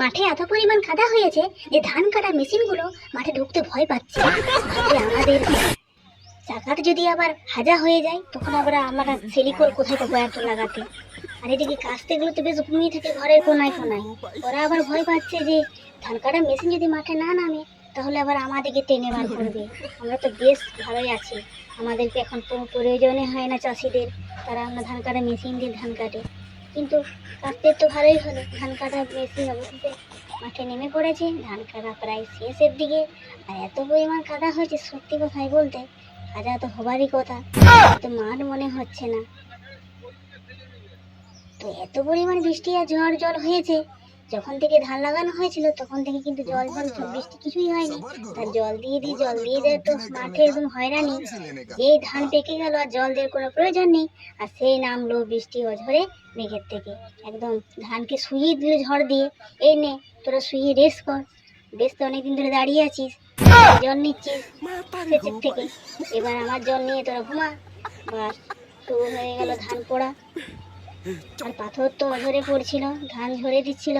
মাঠে এত পরিমাণ কাদা হয়েছে যে ধান কাটা মেশিনগুলো মাঠে ঢুকতে ভয় পাচ্ছে। যে আমাদের চাকাটা যদি আবার হাজা হয়ে যায় তখন আবার আমরা সেলিকল কোথায় পাবো এত লাগাতে। আর এদিকে কাস্তেগুলো তো বেশ ঘুমিয়ে থাকে ঘরের কোনায় কোনায়। ওরা আবার ভয় পাচ্ছে যে ধান কাটা মেশিন যদি মাঠে না নামে তাহলে আবার আমাদেরকে টেনে বার করবে। আমরা তো বেশ ভালোই আছি, আমাদেরকে এখন কোনো প্রয়োজনে হয় না চাষিদের, তারা আমরা ধান কাটা মেশিন দিয়ে ধান কাটে। কিন্তু কাস্তের তো ভালোই হলো, ধান কাটা মেশিন অবশেষে মাঠে নেমে পড়েছে, ধান কাটা প্রায় শেষের দিকে। আর এত পরিমাণ কাদা হয়েছে সত্যি কথাই বলতে কাদা তো হবারই কথা, তো মাঠ মনে হচ্ছে না। তো এত পরিমাণ বৃষ্টি আর ঝড় জল হয়েছে, যখন থেকে ধান লাগানো হয়েছিল তখন থেকে কিন্তু জল জল বৃষ্টি কিছুই হয়নি। তার জল দিয়ে দেয় তো মাঠে একদম হয়রানি। যেই ধান পেকে গেল আর জল দেওয়ার কোনো প্রয়োজন নেই, আর সেই নামলো বৃষ্টি অঝরে মেঘের থেকে, একদম ধানকে শুইয়ে দিল ঝড় দিয়ে। এই নে তোরা শুইয়ে রেস্ট কর, বেশ তো অনেকদিন ধরে দাঁড়িয়ে আছিস, জল নিচ্ছিস সেচের থেকে, এবার আমার জল নিয়ে তোরা ঘুমা। বাস শুরু হয়ে গেল ধান পোড়া। আর পাথর তো ঝরে পড়ছিল, ধান ঝরে দিচ্ছিল।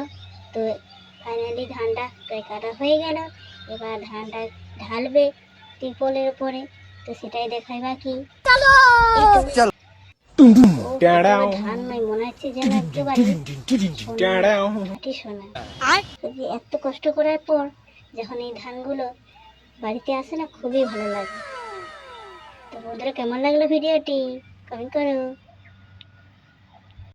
তো ফাইনালি ধানটা প্রায় কাটা হয়ে গেল, এবার ধানটা ঢালবে ত্রিপলের উপরে, তো সেটাই দেখাই বাকি। ধান নয় মনে হচ্ছে যেন একেবারে খাঁটি সোনা। এত কষ্ট করার পর যখন এই ধানগুলো বাড়িতে আসে না খুবই ভালো লাগে। তো বন্ধুরা কেমন লাগলো ভিডিওটি কমেন্ট করো।